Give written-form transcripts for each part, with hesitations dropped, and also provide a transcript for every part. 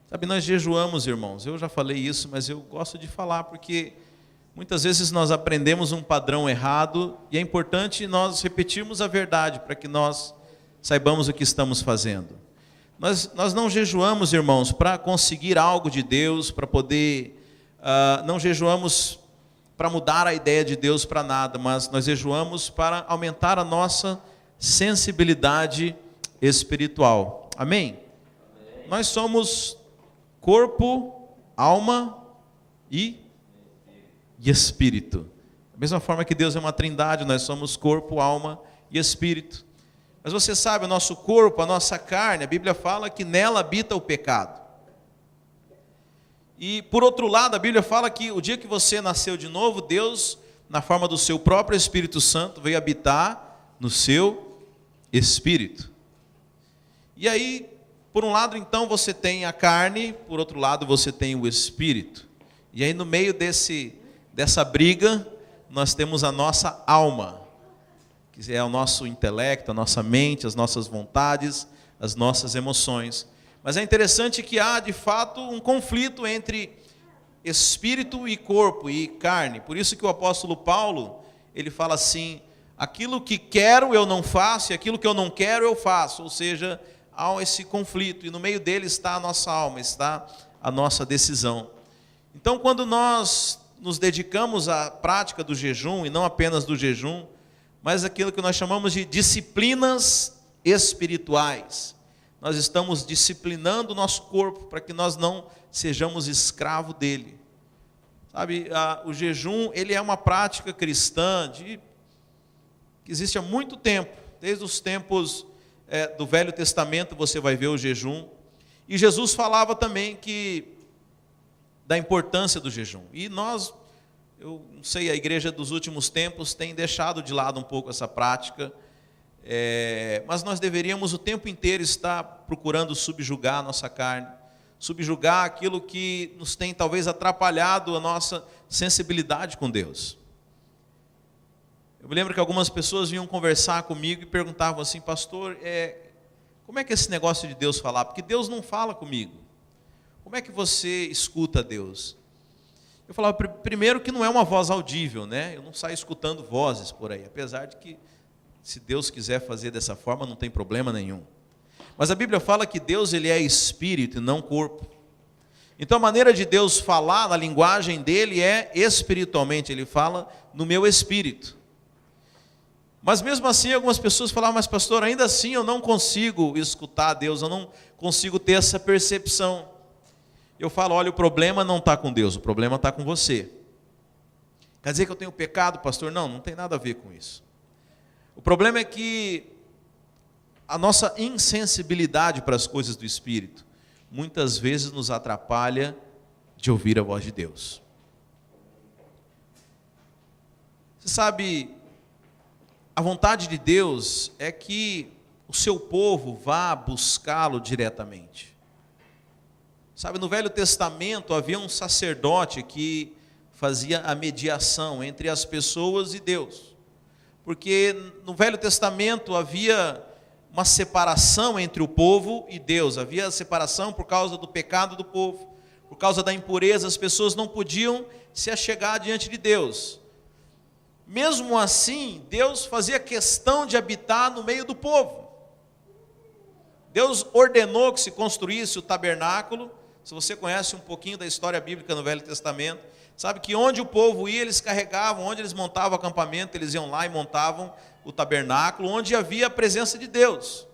Sabe, nós jejuamos, irmãos. Eu já falei isso, mas eu gosto de falar porque muitas vezes nós aprendemos um padrão errado e é importante nós repetirmos a verdade para que nós saibamos o que estamos fazendo. Nós não jejuamos, irmãos, para conseguir algo de Deus, para poder... não jejuamos para mudar a ideia de Deus para nada, mas nós jejuamos para aumentar a nossa sensibilidade espiritual. Amém? Amém. Nós somos corpo, alma e espírito. Da mesma forma que Deus é uma trindade, nós somos corpo, alma e espírito. Mas você sabe, o nosso corpo, a nossa carne, a Bíblia fala que nela habita o pecado. E por outro lado, a Bíblia fala que o dia que você nasceu de novo, Deus, na forma do seu próprio Espírito Santo, veio habitar no seu espírito. E aí, por um lado, então, você tem a carne, por outro lado, você tem o espírito. E aí, no meio dessa briga, nós temos a nossa alma, que é o nosso intelecto, a nossa mente, as nossas vontades, as nossas emoções. Mas é interessante que há, de fato, um conflito entre espírito e corpo e carne. Por isso que o apóstolo Paulo, ele fala assim: aquilo que quero eu não faço, e aquilo que eu não quero eu faço. Ou seja, há esse conflito, e no meio dele está a nossa alma, está a nossa decisão. Então, quando nós nos dedicamos à prática do jejum, e não apenas do jejum, mas aquilo que nós chamamos de disciplinas espirituais, nós estamos disciplinando o nosso corpo para que nós não sejamos escravos dele. Sabe, o jejum, ele é uma prática cristã que existe há muito tempo. Desde os tempos do Velho Testamento você vai ver o jejum. E Jesus falava também da importância do jejum. E eu não sei, a igreja dos últimos tempos tem deixado de lado um pouco essa prática. Mas nós deveríamos o tempo inteiro estar procurando subjugar a nossa carne, subjugar aquilo que nos tem talvez atrapalhado a nossa sensibilidade com Deus. Eu me lembro que algumas pessoas vinham conversar comigo e perguntavam assim: pastor, como é que é esse negócio de Deus falar? Porque Deus não fala comigo. Como é que você escuta Deus? Eu falava, primeiro, que não é uma voz audível, né? Eu não saio escutando vozes por aí, apesar de que, se Deus quiser fazer dessa forma, não tem problema nenhum. Mas a Bíblia fala que Deus, ele é espírito e não corpo. Então a maneira de Deus falar, na linguagem dele, é espiritualmente. Ele fala no meu espírito. Mas mesmo assim, algumas pessoas falavam: mas pastor, ainda assim eu não consigo escutar Deus, eu não consigo ter essa percepção. Eu falo: olha, o problema não está com Deus, o problema está com você. Quer dizer que eu tenho pecado, pastor? Não, não tem nada a ver com isso. O problema é que a nossa insensibilidade para as coisas do Espírito muitas vezes nos atrapalha de ouvir a voz de Deus. Você sabe, a vontade de Deus é que o seu povo vá buscá-lo diretamente. Sabe, no Velho Testamento havia um sacerdote que fazia a mediação entre as pessoas e Deus. Porque no Velho Testamento havia uma separação entre o povo e Deus. Havia separação por causa do pecado do povo, por causa da impureza. As pessoas não podiam se achegar diante de Deus. Mesmo assim, Deus fazia questão de habitar no meio do povo. Deus ordenou que se construísse o tabernáculo. Se você conhece um pouquinho da história bíblica no Velho Testamento, sabe que onde o povo ia, eles carregavam, onde eles montavam o acampamento, eles iam lá e montavam o tabernáculo, onde havia a presença de Deus.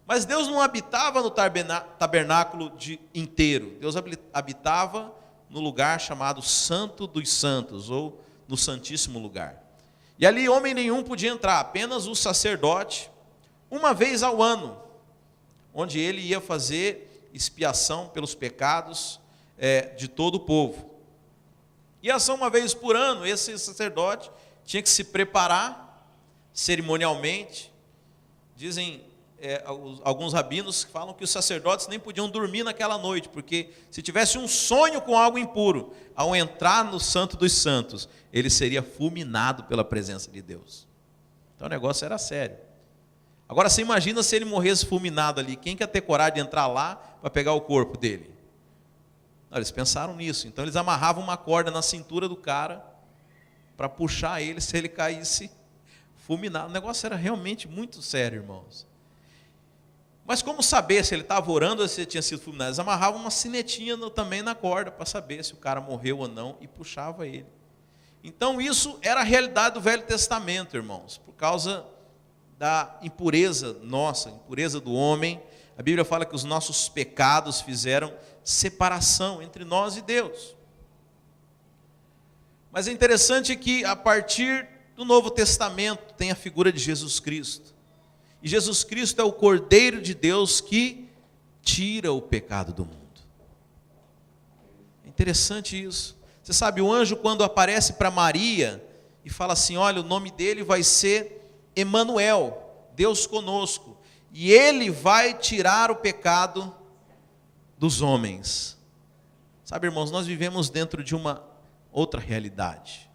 Mas Deus não habitava no tabernáculo inteiro. Deus habitava no lugar chamado Santo dos Santos, ou no Santíssimo Lugar. E ali homem nenhum podia entrar, apenas o sacerdote, uma vez ao ano, onde ele ia fazer expiação pelos pecados de todo o povo. E assim, uma vez por ano, esse sacerdote tinha que se preparar cerimonialmente. Dizem alguns rabinos que falam que os sacerdotes nem podiam dormir naquela noite, porque se tivesse um sonho com algo impuro, ao entrar no Santo dos Santos, ele seria fulminado pela presença de Deus. Então o negócio era sério. Agora você imagina se ele morresse fulminado ali, quem quer ter coragem de entrar lá para pegar o corpo dele? Não, eles pensaram nisso. Então eles amarravam uma corda na cintura do cara para puxar ele, se ele caísse fulminado. O negócio era realmente muito sério, irmãos. Mas como saber se ele estava orando ou se ele tinha sido fulminado? Eles amarravam uma sinetinha também na corda para saber se o cara morreu ou não e puxava ele. Então isso era a realidade do Velho Testamento, irmãos, por causa da impureza nossa, impureza do homem. A Bíblia fala que os nossos pecados fizeram separação entre nós e Deus. Mas é interessante que a partir do Novo Testamento tem a figura de Jesus Cristo. E Jesus Cristo é o Cordeiro de Deus que tira o pecado do mundo. É interessante isso. Você sabe, o anjo quando aparece para Maria e fala assim, olha, o nome dele vai ser Emanuel, Deus conosco. E ele vai tirar o pecado dos homens. Sabe, irmãos, nós vivemos dentro de uma outra realidade.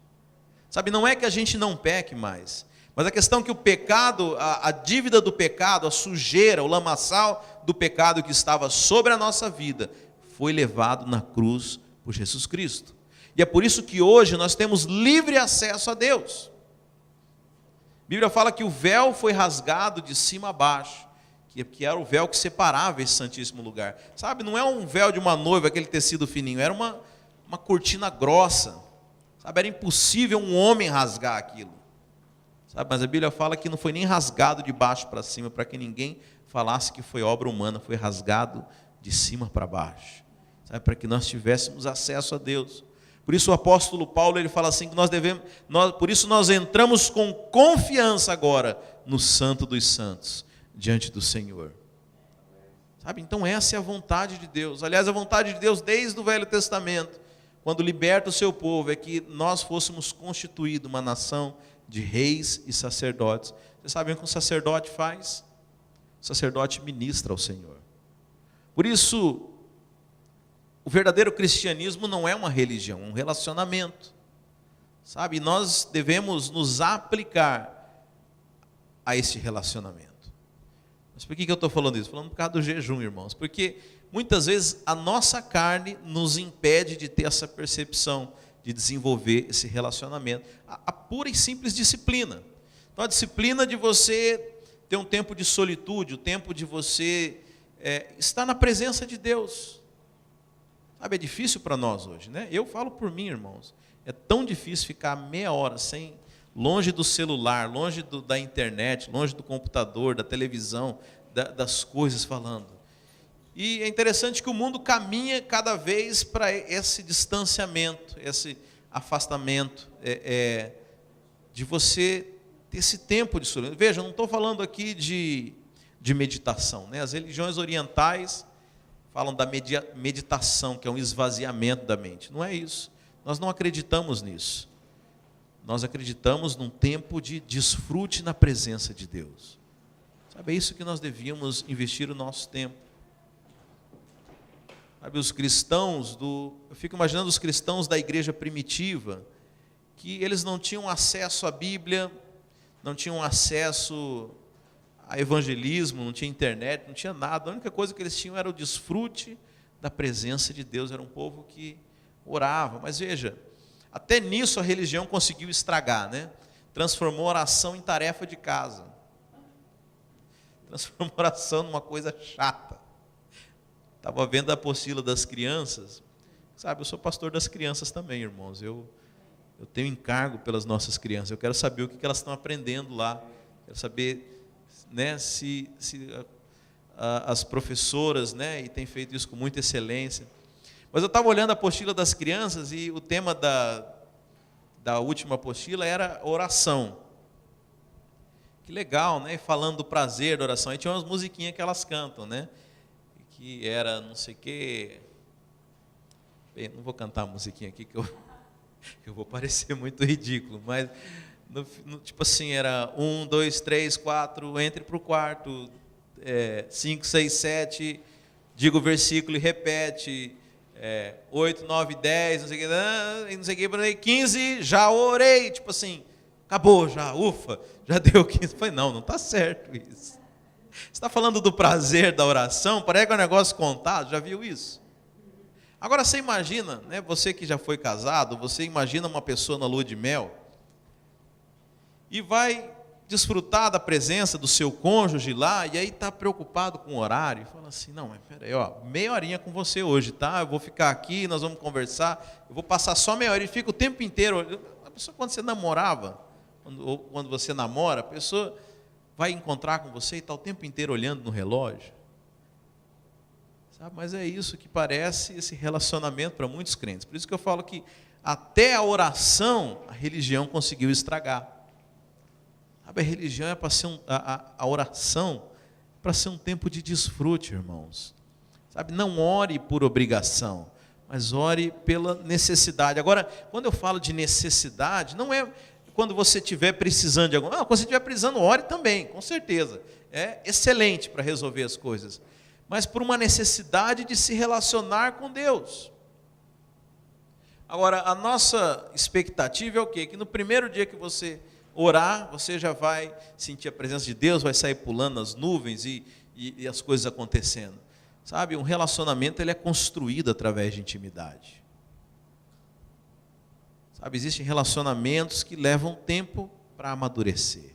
Sabe, não é que a gente não peque mais, mas a questão é que o pecado, a dívida do pecado, a sujeira, o lamaçal do pecado que estava sobre a nossa vida, foi levado na cruz por Jesus Cristo. E é por isso que hoje nós temos livre acesso a Deus. A Bíblia fala que o véu foi rasgado de cima a baixo, que era o véu que separava esse santíssimo lugar. Sabe, não é um véu de uma noiva, aquele tecido fininho, era uma cortina grossa. Sabe, era impossível um homem rasgar aquilo. Sabe, mas a Bíblia fala que não foi nem rasgado de baixo para cima, para que ninguém falasse que foi obra humana, foi rasgado de cima para baixo. Sabe, para que nós tivéssemos acesso a Deus. Por isso o apóstolo Paulo ele fala assim que por isso nós entramos com confiança agora no Santo dos Santos, diante do Senhor. Sabe, então essa é a vontade de Deus. Aliás, a vontade de Deus desde o Velho Testamento, quando liberta o seu povo, é que nós fôssemos constituídos uma nação de reis e sacerdotes. Vocês sabem o que um sacerdote faz? O sacerdote ministra ao Senhor. Por isso, o verdadeiro cristianismo não é uma religião, é um relacionamento. Sabe, nós devemos nos aplicar a esse relacionamento. Mas por que eu estou falando isso? Falando por causa do jejum, irmãos. Porque muitas vezes a nossa carne nos impede de ter essa percepção, de desenvolver esse relacionamento. A pura e simples disciplina. Então a disciplina de você ter um tempo de solitude, o tempo de você estar na presença de Deus. Sabe, é difícil para nós hoje, né? Eu falo por mim, irmãos. É tão difícil ficar meia hora longe do celular, longe da internet, longe do computador, da televisão, das coisas falando. E é interessante que o mundo caminha cada vez para esse distanciamento, esse afastamento, de você ter esse tempo de solitude. Veja, eu não estou falando aqui de meditação, né? As religiões orientais falam da meditação, que é um esvaziamento da mente. Não é isso. Nós não acreditamos nisso. Nós acreditamos num tempo de desfrute na presença de Deus. Sabe, é isso que nós devíamos investir o nosso tempo. Sabe, os cristãos eu fico imaginando os cristãos da igreja primitiva, que eles não tinham acesso à Bíblia, não tinham acesso a evangelismo, não tinha internet, não tinha nada. A única coisa que eles tinham era o desfrute da presença de Deus. Era um povo que orava. Mas veja, até nisso a religião conseguiu estragar, né? Transformou a oração em tarefa de casa. Transformou a oração numa coisa chata. Estava vendo a apostila das crianças. Sabe, eu sou pastor das crianças também, irmãos. Eu tenho encargo pelas nossas crianças. Eu quero saber o que elas estão aprendendo lá. Quero saber, né, se as professoras, né, e têm feito isso com muita excelência. Mas eu estava olhando a apostila das crianças e o tema da última apostila era oração. Que legal, né? Falando do prazer da oração. Aí tinha umas musiquinhas que elas cantam, né? Que era não sei o quê. Bem, não vou cantar a musiquinha aqui que eu vou parecer muito ridículo, mas tipo assim, era 1, 2, 3, 4, entre para o quarto, 5, 6, 7, diga o versículo e repete, 8, 9, 10, não sei o que, 15, já orei, tipo assim, acabou já, ufa, já deu 15. Falei, não está certo isso. Você está falando do prazer da oração, parece que é um negócio contado, já viu isso? Agora você imagina, né, você que já foi casado, você imagina uma pessoa na lua de mel e vai desfrutar da presença do seu cônjuge lá, e aí está preocupado com o horário, e fala assim, não, mas peraí, meia horinha com você hoje, tá? Eu vou ficar aqui, nós vamos conversar, eu vou passar só meia hora, e fica o tempo inteiro. A pessoa, quando você namorava, ou quando você namora, a pessoa vai encontrar com você e está o tempo inteiro olhando no relógio. Sabe? Mas é isso que parece esse relacionamento para muitos crentes. Por isso que eu falo que até a oração, a religião conseguiu estragar. Sabe, a religião é para ser a oração é para ser um tempo de desfrute, irmãos. Sabe, não ore por obrigação, mas ore pela necessidade. Agora, quando eu falo de necessidade, não é quando você estiver precisando de alguma coisa. Não, quando você estiver precisando, ore também, com certeza. É excelente para resolver as coisas. Mas por uma necessidade de se relacionar com Deus. Agora, a nossa expectativa é o quê? Que no primeiro dia que você orar, você já vai sentir a presença de Deus, vai sair pulando nas nuvens e as coisas acontecendo. Sabe, um relacionamento ele é construído através de intimidade. Sabe, existem relacionamentos que levam tempo para amadurecer.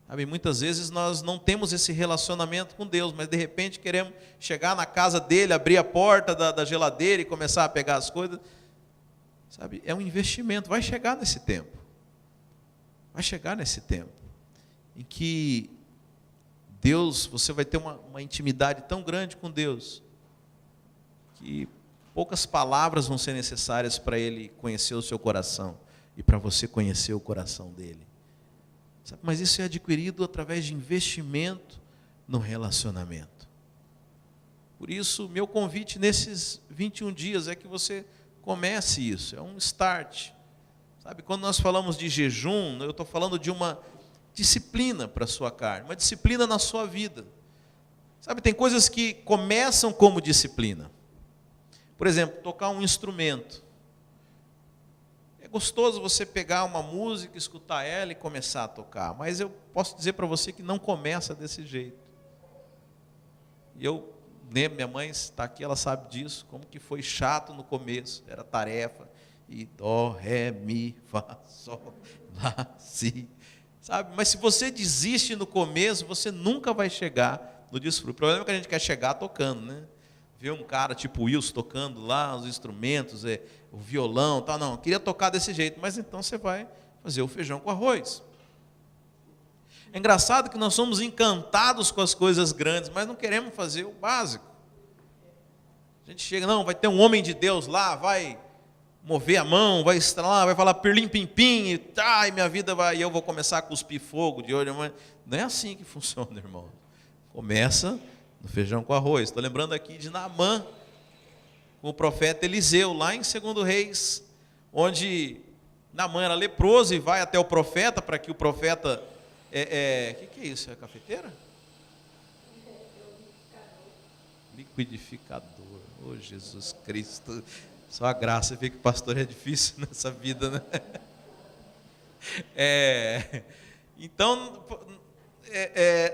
Sabe, muitas vezes nós não temos esse relacionamento com Deus, mas de repente queremos chegar na casa dele, abrir a porta da geladeira e começar a pegar as coisas. Sabe, é um investimento, vai chegar nesse tempo. Vai chegar nesse tempo em que Deus, você vai ter uma intimidade tão grande com Deus, que poucas palavras vão ser necessárias para Ele conhecer o seu coração e para você conhecer o coração dEle. Sabe? Mas isso é adquirido através de investimento no relacionamento. Por isso, meu convite nesses 21 dias é que você comece isso, é um start. Sabe, quando nós falamos de jejum, eu estou falando de uma disciplina para a sua carne, uma disciplina na sua vida. Sabe, tem coisas que começam como disciplina. Por exemplo, tocar um instrumento. É gostoso você pegar uma música, escutar ela e começar a tocar, mas eu posso dizer para você que não começa desse jeito. E minha mãe está aqui, ela sabe disso, como que foi chato no começo, era tarefa. E dó, ré, mi, fá, sol, lá, si. Sabe? Mas se você desiste no começo, você nunca vai chegar no desfrute. O problema é que a gente quer chegar tocando, né? Ver um cara tipo Wilson tocando lá os instrumentos, o violão, tal. Não, eu queria tocar desse jeito, mas então você vai fazer o feijão com arroz. É engraçado que nós somos encantados com as coisas grandes, mas não queremos fazer o básico. A gente chega, não, vai ter um homem de Deus lá, vai mover a mão, vai estralar, vai falar pirlim pim pim, e minha vida vai, e eu vou começar a cuspir fogo de olho. Não é assim que funciona, irmão. Começa no feijão com arroz. Estou lembrando aqui de Naamã, com o profeta Eliseu, lá em 2 Reis, onde Naamã era leproso e vai até o profeta para que o profeta... que é isso? É cafeteira? Liquidificador. Oh, Jesus Cristo. Só a graça, vê que pastor é difícil nessa vida, né? Então,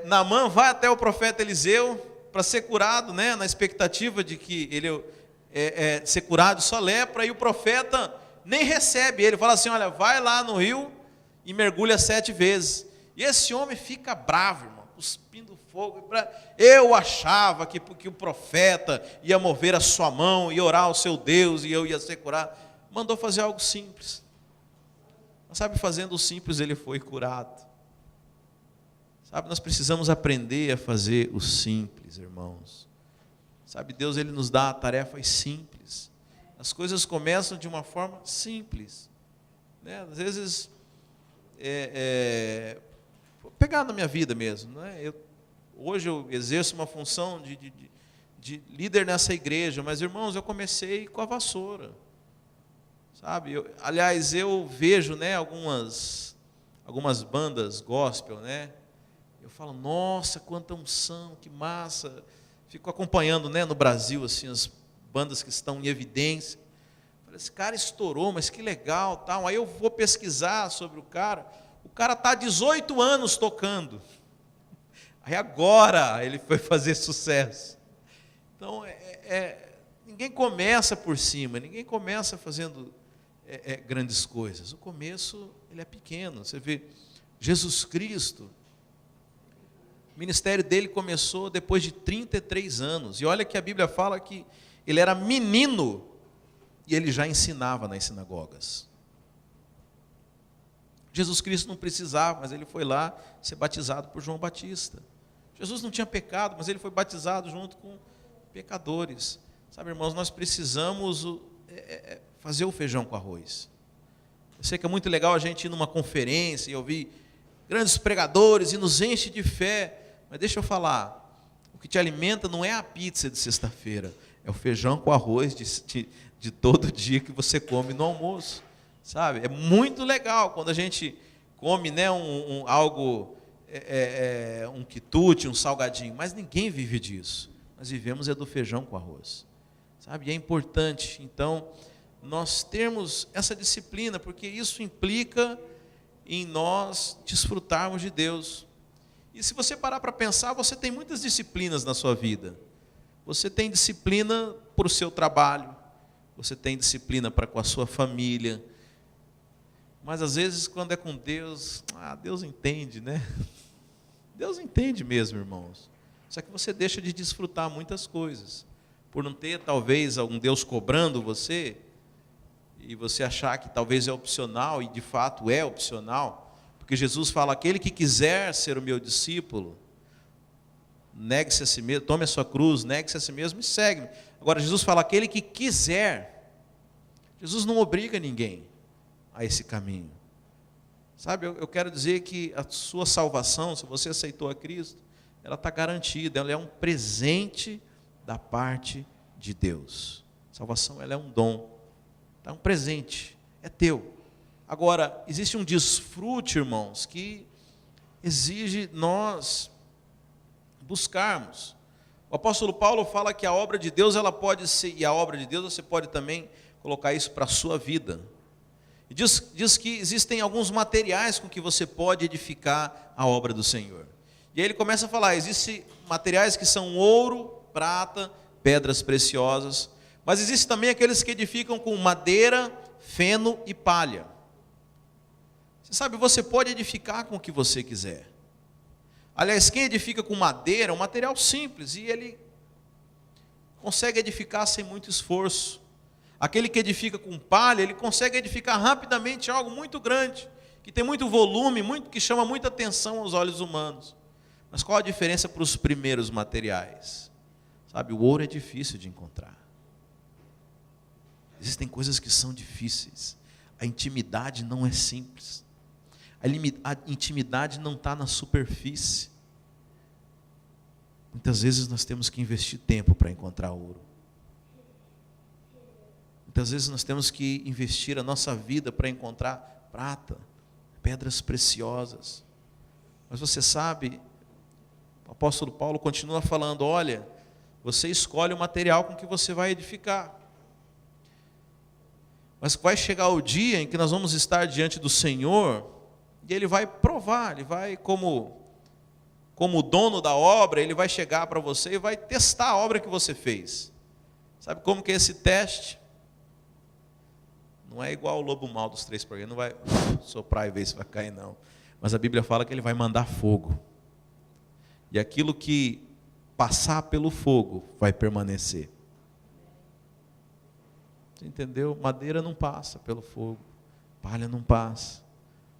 Naamã vai até o profeta Eliseu para ser curado, né? Na expectativa de que ele ser curado de sua lepra, e o profeta nem recebe ele, fala assim, olha, vai lá no rio e mergulha 7 vezes. E esse homem fica bravo, irmão, cuspindo fogo. Eu achava que o profeta ia mover a sua mão e orar ao seu Deus e eu ia ser curado. Mandou fazer algo simples. Mas sabe, fazendo o simples ele foi curado. Sabe, nós precisamos aprender a fazer o simples, irmãos. Sabe, Deus ele nos dá tarefas simples. As coisas começam de uma forma simples, né? Às vezes, vou pegar na minha vida mesmo, né? Hoje eu exerço uma função de líder nessa igreja, mas, irmãos, eu comecei com a vassoura, sabe? Aliás, eu vejo, né, algumas bandas gospel, né? Eu falo, nossa, quanta unção, que massa. Fico acompanhando, né, no Brasil, assim, as bandas que estão em evidência. Falei, esse cara estourou, mas que legal, tal. Aí eu vou pesquisar sobre o cara está há 18 anos tocando. Aí agora ele foi fazer sucesso. Então, Ninguém começa por cima, ninguém começa fazendo grandes coisas. O começo, ele é pequeno. Você vê, Jesus Cristo, o ministério dele começou depois de 33 anos. E olha que a Bíblia fala que ele era menino e ele já ensinava nas sinagogas. Jesus Cristo não precisava, mas ele foi lá ser batizado por João Batista. Jesus não tinha pecado, mas ele foi batizado junto com pecadores. Sabe, irmãos, nós precisamos fazer o feijão com arroz. Eu sei que é muito legal a gente ir numa conferência e ouvir grandes pregadores e nos enche de fé, mas deixa eu falar, o que te alimenta não é a pizza de sexta-feira, é o feijão com arroz de todo dia que você come no almoço. Sabe? É muito legal quando a gente come, né, algo, um quitute, um salgadinho, mas ninguém vive disso. Nós vivemos do feijão com arroz. Sabe? E é importante, então, nós termos essa disciplina, porque isso implica em nós desfrutarmos de Deus. E se você parar para pensar, você tem muitas disciplinas na sua vida. Você tem disciplina para o seu trabalho, você tem disciplina para com a sua família. Mas às vezes quando é com Deus, Deus entende, né? Deus entende mesmo, irmãos. Só que você deixa de desfrutar muitas coisas. Por não ter talvez algum Deus cobrando você, e você achar que talvez é opcional, e de fato é opcional, porque Jesus fala, aquele que quiser ser o meu discípulo, negue-se a si mesmo, tome a sua cruz, negue-se a si mesmo e segue-me. Agora Jesus fala, aquele que quiser. Jesus não obriga ninguém a esse caminho. Sabe, eu quero dizer que a sua salvação, se você aceitou a Cristo, ela está garantida, ela é um presente da parte de Deus. Salvação, ela é um dom, é um presente, é teu. Agora, existe um desfrute, irmãos, que exige nós buscarmos. O apóstolo Paulo fala que a obra de Deus, ela pode ser, e a obra de Deus você pode também colocar isso para a sua vida. E diz que existem alguns materiais com que você pode edificar a obra do Senhor. E aí ele começa a falar, existem materiais que são ouro, prata, pedras preciosas, mas existem também aqueles que edificam com madeira, feno e palha. Você sabe, você pode edificar com o que você quiser. Aliás, quem edifica com madeira é um material simples, e ele consegue edificar sem muito esforço. Aquele que edifica com palha, ele consegue edificar rapidamente algo muito grande, que tem muito volume, que chama muita atenção aos olhos humanos. Mas qual a diferença para os primeiros materiais? Sabe, o ouro é difícil de encontrar. Existem coisas que são difíceis. A intimidade não é simples. A intimidade não está na superfície. Muitas vezes nós temos que investir tempo para encontrar ouro. Muitas vezes nós temos que investir a nossa vida para encontrar prata, pedras preciosas. Mas você sabe, o apóstolo Paulo continua falando, olha, você escolhe o material com que você vai edificar. Mas vai chegar o dia em que nós vamos estar diante do Senhor, e Ele vai provar, Ele vai, como o dono da obra, Ele vai chegar para você e vai testar a obra que você fez. Sabe como que é esse teste? Não é igual o lobo mau dos 3 porquês, não vai soprar e ver se vai cair, não. Mas a Bíblia fala que Ele vai mandar fogo. E aquilo que passar pelo fogo vai permanecer. Você entendeu? Madeira não passa pelo fogo, palha não passa,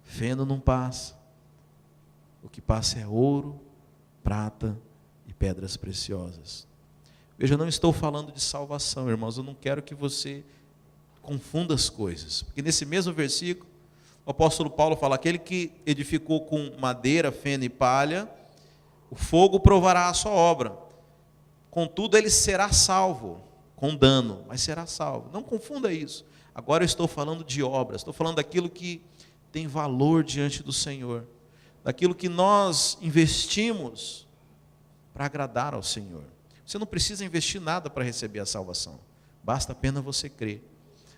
feno não passa. O que passa é ouro, prata e pedras preciosas. Veja, eu não estou falando de salvação, irmãos, eu não quero que você confunda as coisas, porque nesse mesmo versículo, o apóstolo Paulo fala, aquele que edificou com madeira, feno e palha, o fogo provará a sua obra, contudo ele será salvo, com dano, mas será salvo. Não confunda isso. Agora eu estou falando de obras, estou falando daquilo que tem valor diante do Senhor, daquilo que nós investimos para agradar ao Senhor. Você não precisa investir nada para receber a salvação, basta apenas você crer.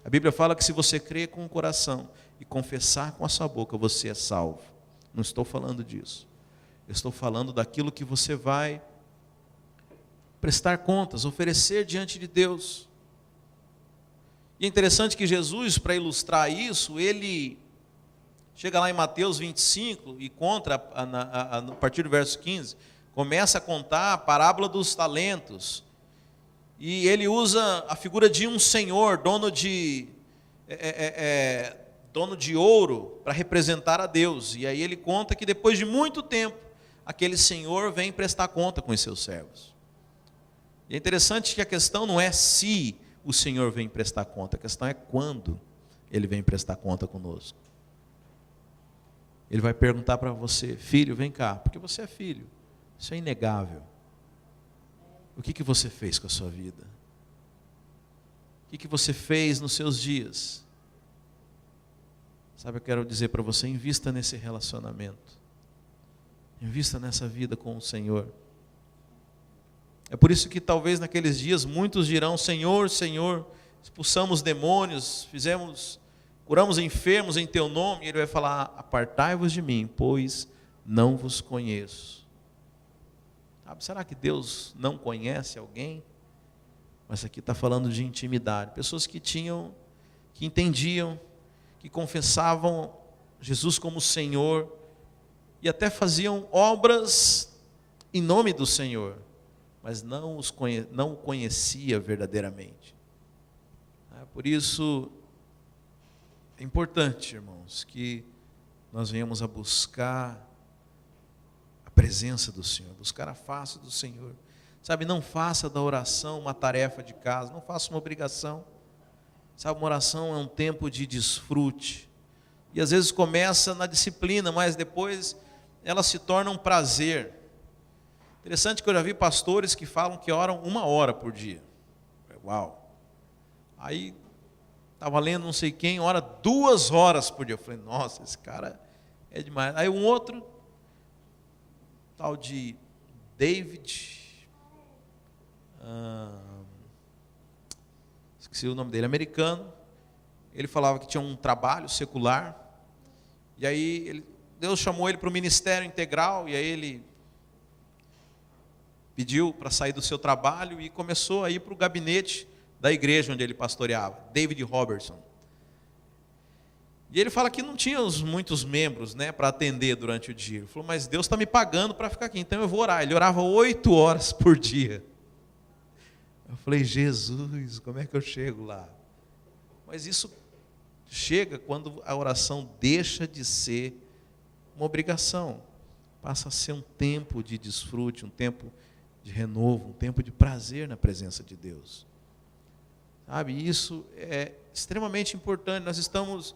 A Bíblia fala que se você crer com o coração e confessar com a sua boca, você é salvo. Não estou falando disso. Eu estou falando daquilo que você vai prestar contas, oferecer diante de Deus. E é interessante que Jesus, para ilustrar isso, ele chega lá em Mateus 25 e conta, a partir do verso 15, começa a contar a parábola dos talentos. E ele usa a figura de um senhor, dono de ouro, para representar a Deus. E aí ele conta que depois de muito tempo, aquele senhor vem prestar conta com os seus servos. E é interessante que a questão não é se o Senhor vem prestar conta, a questão é quando Ele vem prestar conta conosco. Ele vai perguntar para você: filho, vem cá, porque você é filho, isso é inegável. O que você fez com a sua vida? O que você fez nos seus dias? Sabe, eu quero dizer para você, invista nesse relacionamento, invista nessa vida com o Senhor. É por isso que talvez naqueles dias muitos dirão: Senhor, Senhor, expulsamos demônios, curamos enfermos em Teu nome. E Ele vai falar: apartai-vos de mim, pois não vos conheço. Sabe, será que Deus não conhece alguém? Mas aqui está falando de intimidade. Pessoas que entendiam, que confessavam Jesus como Senhor e até faziam obras em nome do Senhor, mas não o conhecia verdadeiramente. Por isso, é importante, irmãos, que nós venhamos a buscar a presença do Senhor, buscar a face do Senhor. Sabe, não faça da oração uma tarefa de casa, não faça uma obrigação. Sabe, uma oração é um tempo de desfrute. E às vezes começa na disciplina, mas depois ela se torna um prazer. Interessante que eu já vi pastores que falam que oram 1 hora por dia. Uau! Aí, estava lendo não sei quem, ora 2 horas por dia. Eu falei: nossa, esse cara é demais. Aí um outro, tal de David, esqueci o nome dele, americano. Ele falava que tinha um trabalho secular. E aí Deus chamou ele para o ministério integral. E aí ele pediu para sair do seu trabalho e começou a ir para o gabinete da igreja onde ele pastoreava, David Robertson. E ele fala que não tinha muitos membros, para atender durante o dia. Ele falou: mas Deus está me pagando para ficar aqui, então eu vou orar. Ele orava 8 horas por dia. Eu falei: Jesus, como é que eu chego lá? Mas isso chega quando a oração deixa de ser uma obrigação, passa a ser um tempo de desfrute, um tempo de renovo, um tempo de prazer na presença de Deus. Sabe, isso é extremamente importante. Nós estamos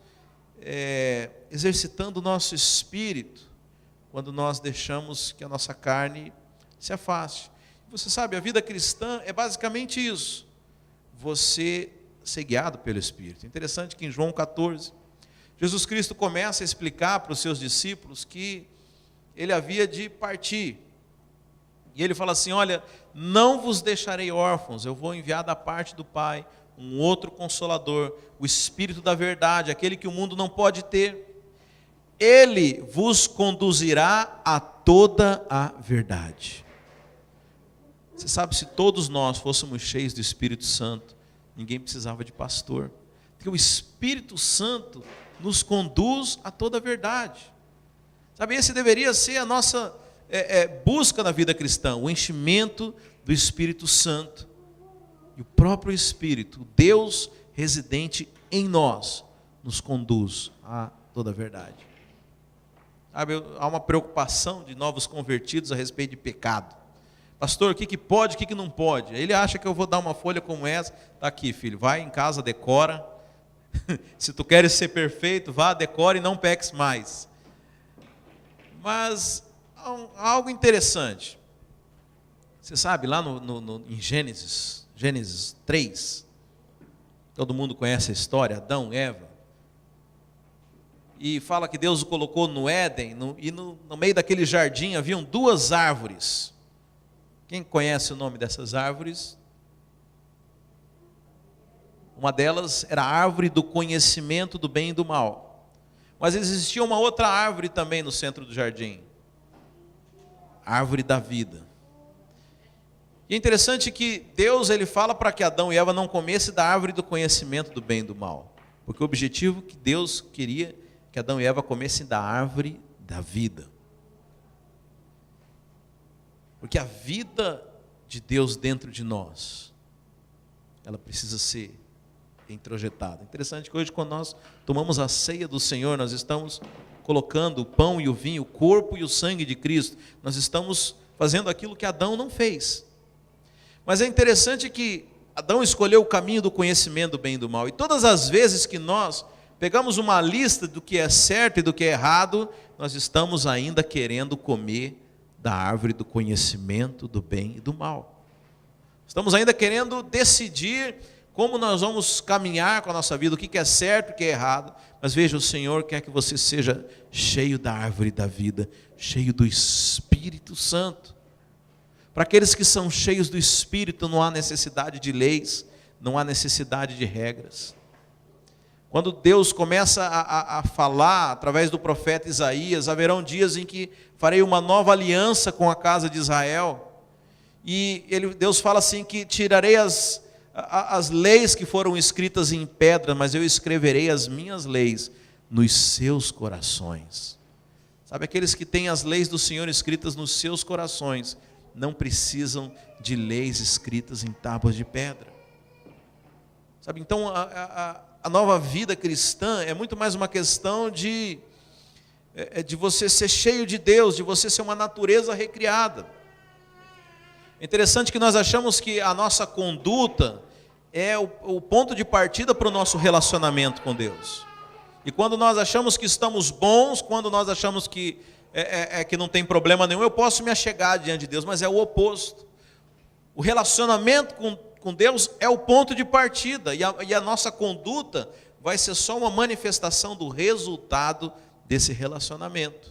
exercitando o nosso espírito quando nós deixamos que a nossa carne se afaste. Você sabe, a vida cristã é basicamente isso: você ser guiado pelo Espírito. Interessante que em João 14, Jesus Cristo começa a explicar para os seus discípulos que Ele havia de partir. E Ele fala assim: olha, não vos deixarei órfãos, eu vou enviar da parte do Pai um outro Consolador, o Espírito da verdade, aquele que o mundo não pode ter. Ele vos conduzirá a toda a verdade. Você sabe, se todos nós fôssemos cheios do Espírito Santo, ninguém precisava de pastor, porque o Espírito Santo nos conduz a toda a verdade. Sabe, esse deveria ser a nossa busca na vida cristã, o enchimento do Espírito Santo. E o próprio Espírito, Deus residente em nós, nos conduz a toda a verdade. Sabe, há uma preocupação de novos convertidos a respeito de pecado. Pastor, o que pode, o que não pode? Ele acha que eu vou dar uma folha como essa. Está aqui, filho, vai em casa, decora. Se tu queres ser perfeito, vá, decora e não peques mais. Mas há algo interessante. Você sabe, lá em Gênesis 3, todo mundo conhece a história, Adão, Eva. E fala que Deus o colocou no Éden, e no meio daquele jardim haviam 2 árvores. Quem conhece o nome dessas árvores? Uma delas era a árvore do conhecimento do bem e do mal. Mas existia uma outra árvore também no centro do jardim. A árvore da vida. E é interessante que Deus ele fala para que Adão e Eva não comessem da árvore do conhecimento do bem e do mal. Porque o objetivo que Deus queria que Adão e Eva comessem da árvore da vida. Porque a vida de Deus dentro de nós, ela precisa ser introjetada. Interessante que hoje, quando nós tomamos a ceia do Senhor, nós estamos colocando o pão e o vinho, o corpo e o sangue de Cristo. Nós estamos fazendo aquilo que Adão não fez. Mas é interessante que Adão escolheu o caminho do conhecimento do bem e do mal. E todas as vezes que nós pegamos uma lista do que é certo e do que é errado, nós estamos ainda querendo comer da árvore do conhecimento do bem e do mal. Estamos ainda querendo decidir como nós vamos caminhar com a nossa vida, o que é certo e o que é errado. Mas veja, o Senhor quer que você seja cheio da árvore da vida, cheio do Espírito Santo. Para aqueles que são cheios do Espírito, não há necessidade de leis, não há necessidade de regras. Quando Deus começa a falar, através do profeta Isaías, haverão dias em que farei uma nova aliança com a casa de Israel. E Deus fala assim que tirarei as leis que foram escritas em pedra, mas eu escreverei as minhas leis nos seus corações. Sabe, aqueles que têm as leis do Senhor escritas nos seus corações, não precisam de leis escritas em tábuas de pedra. Sabe, então a nova vida cristã é muito mais uma questão de você ser cheio de Deus, de você ser uma natureza recriada. É interessante que nós achamos que a nossa conduta é o ponto de partida para o nosso relacionamento com Deus. E quando nós achamos que estamos bons, quando nós achamos que que não tem problema nenhum, eu posso me achegar diante de Deus, mas é o oposto. O relacionamento com Deus é o ponto de partida, e a nossa conduta vai ser só uma manifestação do resultado desse relacionamento.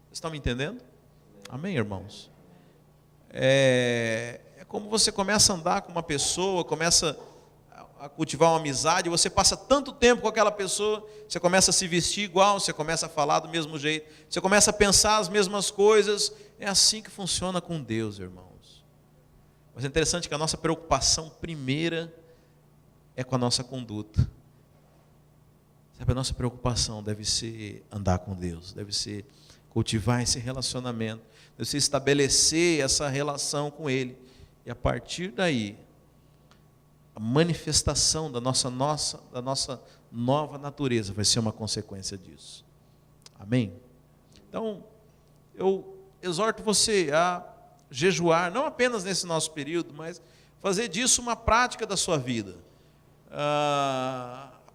Vocês estão me entendendo? Amém, irmãos? É como você começa a andar com uma pessoa, começa a cultivar uma amizade, você passa tanto tempo com aquela pessoa, você começa a se vestir igual, você começa a falar do mesmo jeito, você começa a pensar as mesmas coisas. É assim que funciona com Deus, irmãos. Mas é interessante que a nossa preocupação primeira é com a nossa conduta. Sabe, a nossa preocupação deve ser andar com Deus, deve ser cultivar esse relacionamento, deve ser estabelecer essa relação com Ele. E a partir daí, a manifestação da nossa nova natureza vai ser uma consequência disso. Amém? Então, eu exorto você a jejuar, não apenas nesse nosso período, mas fazer disso uma prática da sua vida.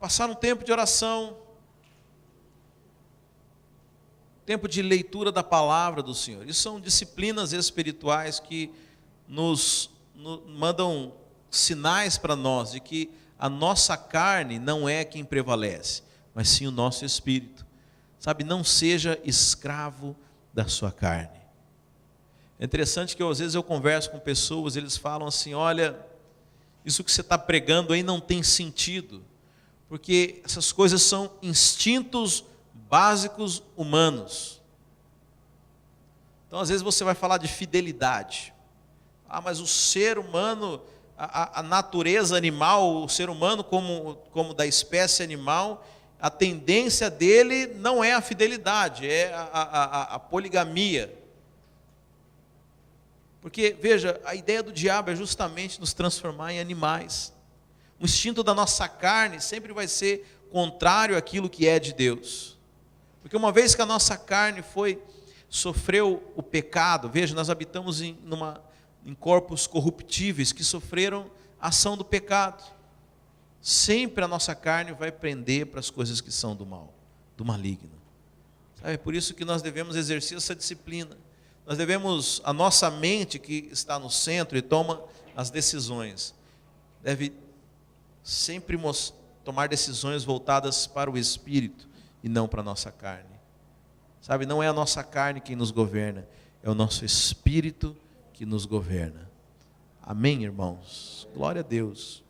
Passar um tempo de oração, tempo de leitura da palavra do Senhor. Isso são disciplinas espirituais que nos mandam sinais para nós de que a nossa carne não é quem prevalece, mas sim o nosso espírito. Sabe, não seja escravo da sua carne. É interessante que às vezes eu converso com pessoas, eles falam assim: olha, isso que você está pregando aí não tem sentido, porque essas coisas são instintos básicos humanos. Então às vezes você vai falar de fidelidade. Mas o ser humano, a natureza animal, o ser humano como da espécie animal, a tendência dele não é a fidelidade, é a poligamia. Porque, veja, a ideia do diabo é justamente nos transformar em animais. O instinto da nossa carne sempre vai ser contrário àquilo que é de Deus. Porque uma vez que a nossa carne sofreu o pecado, veja, nós habitamos em corpos corruptíveis que sofreram a ação do pecado. Sempre a nossa carne vai prender para as coisas que são do mal, do maligno. Sabe, é por isso que nós devemos exercer essa disciplina. Nós devemos, a nossa mente que está no centro e toma as decisões, deve sempre tomar decisões voltadas para o Espírito e não para a nossa carne. Sabe, não é a nossa carne quem nos governa, é o nosso Espírito que nos governa. Amém, irmãos? Glória a Deus.